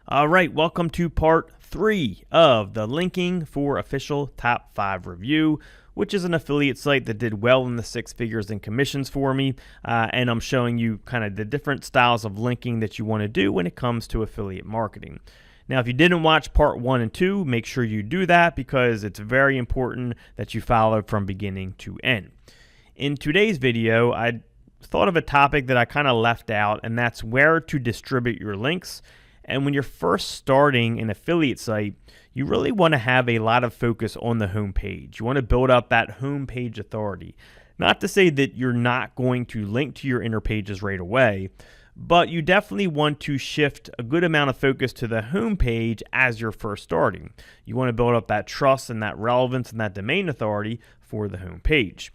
All right, welcome to part 3 of the Linking for Official Top 5 review, which is an affiliate site that did well in the 6 figures in commissions for me. And I'm showing you kind of the different styles of linking that you want to do when it comes to affiliate marketing. Now, if you didn't watch part 1 and 2, make sure you do that because it's very important that you follow from beginning to end. In today's video, I thought of a topic that I kind of left out, and that's where to distribute your links. And when you're first starting an affiliate site, you really want to have a lot of focus on the home page. You want to build up that home page authority. Not to say that you're not going to link to your inner pages right away, but you definitely want to shift a good amount of focus to the home page as you're first starting. You want to build up that trust and that relevance and that domain authority for the home page.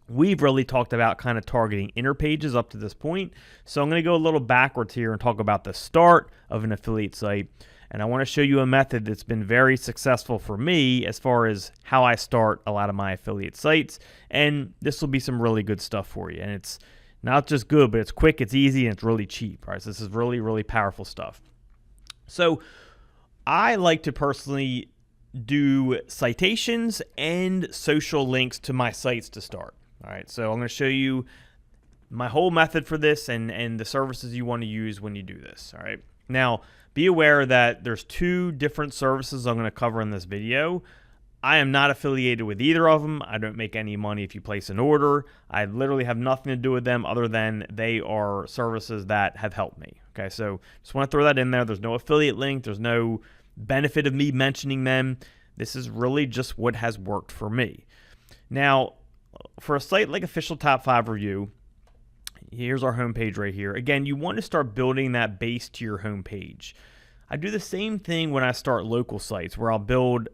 We've really talked about kind of targeting inner pages up to this point. So I'm going to go a little backwards here and talk about the start of an affiliate site. And I want to show you a method that's been very successful for me as far as how I start a lot of my affiliate sites. And this will be some really good stuff for you. And it's not just good, but it's quick, it's easy, and it's really cheap. All right, so this is really, really powerful stuff. So I like to personally do citations and social links to my sites to start. All right, so I'm going to show you my whole method for this and the services you want to use when you do this. All right, now be aware that there's 2 different services I'm going to cover in this video. I am not affiliated with either of them. I don't make any money if you place an order. I literally have nothing to do with them other than they are services that have helped me. Okay, so just want to throw that in there. There's no affiliate link. There's no benefit of me mentioning them. This is really just what has worked for me. Now, for a site like Official Top 5 Review, here's our homepage right here. Again, you want to start building that base to your homepage. I do the same thing when I start local sites where I'll build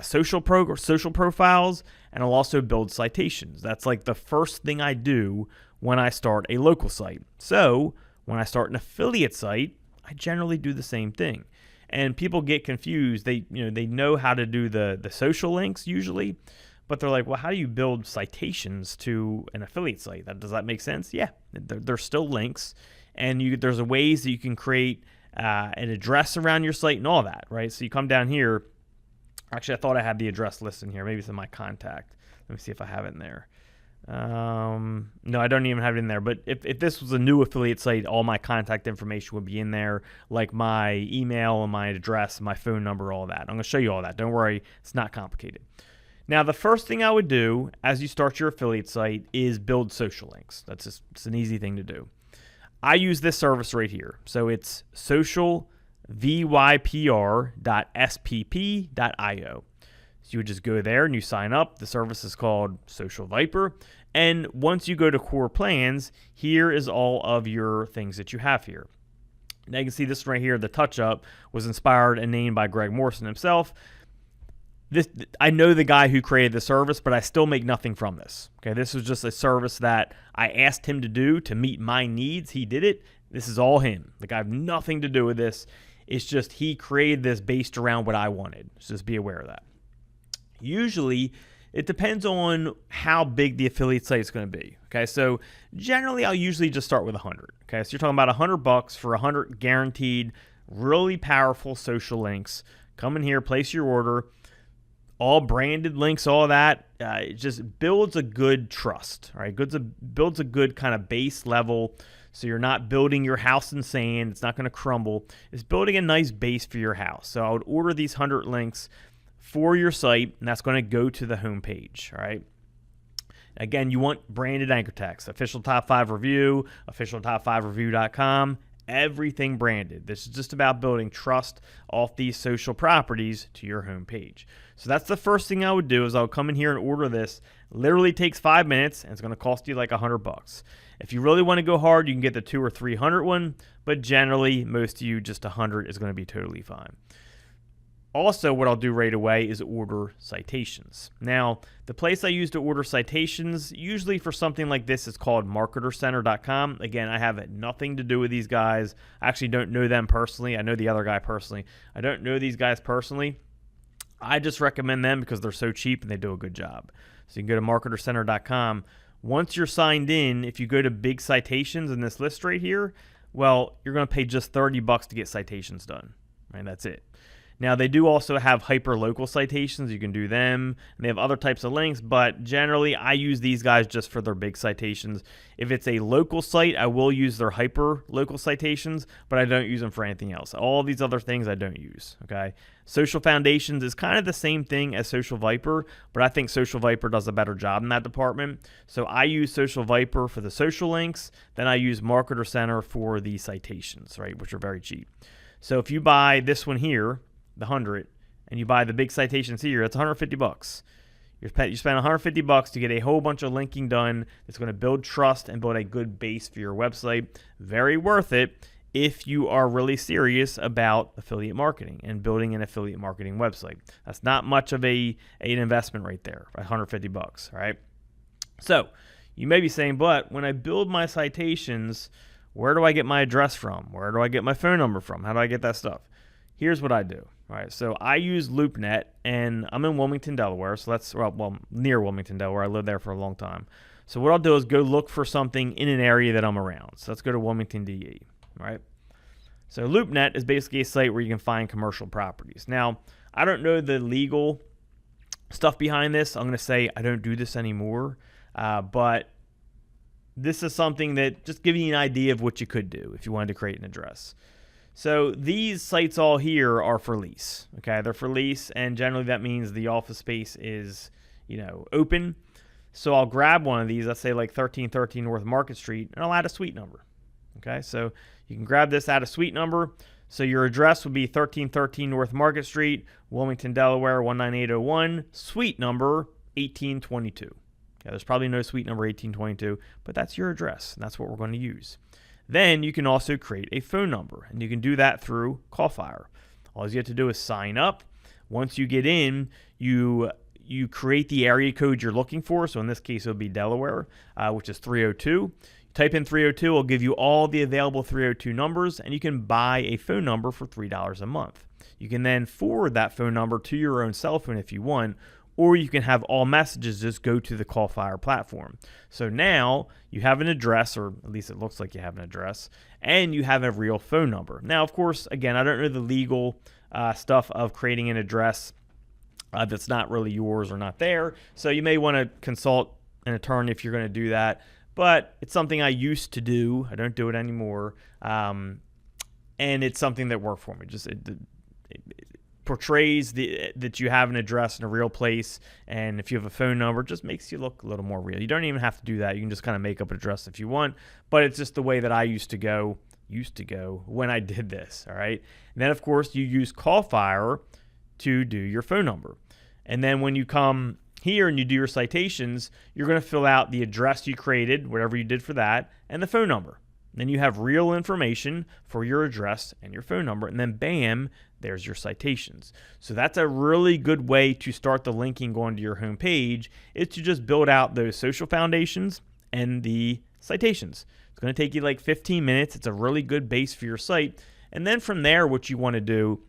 social profiles, and I'll also build citations. That's like the first thing I do when I start a local site. So when I start an affiliate site, I generally do the same thing. And people get confused. They know how to do the social links usually, but they're like, well, how do you build citations to an affiliate site? Does that make sense? Yeah, they're still links, and there's ways that you can create an address around your site and all that, right? So you come down here. Actually, I thought I had the address list in here. Maybe it's in my contact. Let me see if I have it in there. No, I don't even have it in there. But if this was a new affiliate site, all my contact information would be in there, like my email and my address, my phone number, all that. I'm going to show you all that. Don't worry, it's not complicated. Now, the first thing I would do as you start your affiliate site is build social links. It's an easy thing to do. I use this service right here. So it's socialvypr.spp.io. So you would just go there and you sign up. The service is called Social Viper. And once you go to core plans, here is all of your things that you have here. Now you can see this right here, the touch up was inspired and named by Greg Morrison himself. I know the guy who created the service, but I still make nothing from this. Okay, this was just a service that I asked him to do to meet my needs. He did it. This is all him. Like, I have nothing to do with this. It's just he created this based around what I wanted. So just be aware of that. Usually, it depends on how big the affiliate site is going to be. Okay, so generally, I'll usually just start with 100. Okay, so you're talking about $100 for 100 guaranteed, really powerful social links. Come in here, place your order. All branded links, all that. It just builds a good trust, right? Builds a good kind of base level, so you're not building your house in sand. It's not going to crumble. It's building a nice base for your house. So I would order these 100 links for your site, and that's going to go to the home page, all right? Again, you want branded anchor text. Official Top 5 Review, officialtop5review.com. Everything branded. This is just about building trust off these social properties to your home page. So that's the first thing I would do is I would come in here and order this. Literally takes 5 minutes, and it's going to cost you like $100. If you really want to go hard, you can get the 200 or 300 one, but generally, most of you, just 100 is going to be totally fine. Also, what I'll do right away is order citations. Now, the place I use to order citations, usually for something like this, is called marketercenter.com. Again, I have nothing to do with these guys. I actually don't know them personally. I know the other guy personally. I don't know these guys personally. I just recommend them because they're so cheap and they do a good job. So you can go to marketercenter.com. Once you're signed in, if you go to big citations in this list right here, well, you're going to pay just $30 to get citations done. right? That's it. Now, they do also have hyper-local citations. You can do them. And they have other types of links, but generally, I use these guys just for their big citations. If it's a local site, I will use their hyper-local citations, but I don't use them for anything else. All these other things I don't use, okay? Social Foundations is kind of the same thing as Social Viper, but I think Social Viper does a better job in that department. So I use Social Viper for the social links, then I use Marketer Center for the citations, right, which are very cheap. So if you buy this one here, the 100, and you buy the big citations here, it's $150. You spend $150 to get a whole bunch of linking done that's going to build trust and build a good base for your website. Very worth it if you are really serious about affiliate marketing and building an affiliate marketing website. That's not much of an investment right there, $150, right? So you may be saying, but when I build my citations, where do I get my address from? Where do I get my phone number from? How do I get that stuff? Here's what I do. All right, so I use LoopNet, and I'm in Wilmington, Delaware. So that's well near Wilmington, Delaware. I lived there for a long time. So what I'll do is go look for something in an area that I'm around. So let's go to Wilmington, DE. All right. So LoopNet is basically a site where you can find commercial properties. Now, I don't know the legal stuff behind this. I'm going to say I don't do this anymore, but this is something that just giving you an idea of what you could do if you wanted to create an address. So these sites all here are for lease. Okay, they're for lease, and generally that means the office space is, open. So I'll grab one of these, let's say like 1313 North Market Street, and I'll add a suite number. Okay, so you can grab this, add a suite number. So your address would be 1313 North Market Street, Wilmington, Delaware 19801, suite number 1822. Okay, there's probably no suite number 1822, but that's your address, and that's what we're going to use. Then you can also create a phone number, and you can do that through CallFire. All you have to do is sign up. Once you get in, you create the area code you're looking for. So in this case, it would be Delaware, which is 302. You type in 302, it'll give you all the available 302 numbers, and you can buy a phone number for $3 a month. You can then forward that phone number to your own cell phone if you want, or you can have all messages just go to the CallFire platform. So now you have an address, or at least it looks like you have an address, and you have a real phone number. Now, of course, again, I don't know the legal stuff of creating an address that's not really yours or not there. So you may want to consult an attorney if you're going to do that. But it's something I used to do. I don't do it anymore. And it's something that worked for me. It portrays that you have an address in a real place, and if you have a phone number, it just makes you look a little more real. You don't even have to do that. You can just kind of make up an address if you want, but it's just the way that I used to go when I did this, all right? And then, of course, you use CallFire to do your phone number. And then when you come here and you do your citations, you're going to fill out the address you created, whatever you did for that, and the phone number. Then you have real information for your address and your phone number, and then bam, there's your citations. So that's a really good way to start the linking going to your home page, is to just build out those social foundations and the citations. It's going to take you like 15 minutes. It's a really good base for your site. And then from there, what you want to do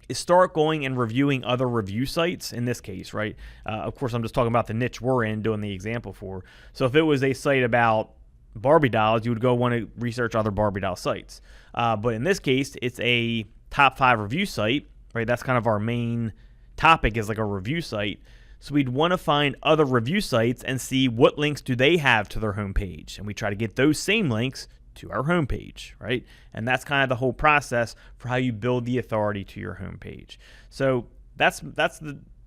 is start going and reviewing other review sites in this case, right? Of course, I'm just talking about the niche we're in, doing the example for. So if it was a site about Barbie dolls, you would go want to research other Barbie doll sites. But in this case, it's a top 5 review site, right? That's kind of our main topic, is like a review site. So we'd want to find other review sites and see what links do they have to their homepage. And we try to get those same links to our homepage, right? And that's kind of the whole process for how you build the authority to your homepage. So that's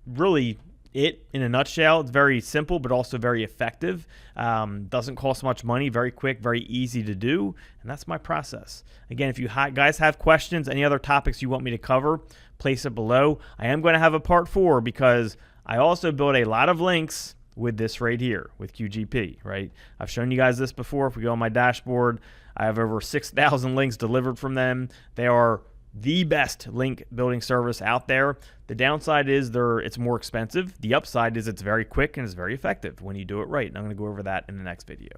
really it in a nutshell. It's very simple, but also very effective. Doesn't cost much money, very quick, very easy to do. And that's my process. Again, if you guys have questions, any other topics you want me to cover, place it below. I am going to have a part 4 because I also build a lot of links with this right here, with QGP, right? I've shown you guys this before. If we go on my dashboard, I have over 6,000 links delivered from them. They are the best link building service out there. The downside is it's more expensive. The upside is it's very quick and it's very effective when you do it right. And I'm going to go over that in the next video.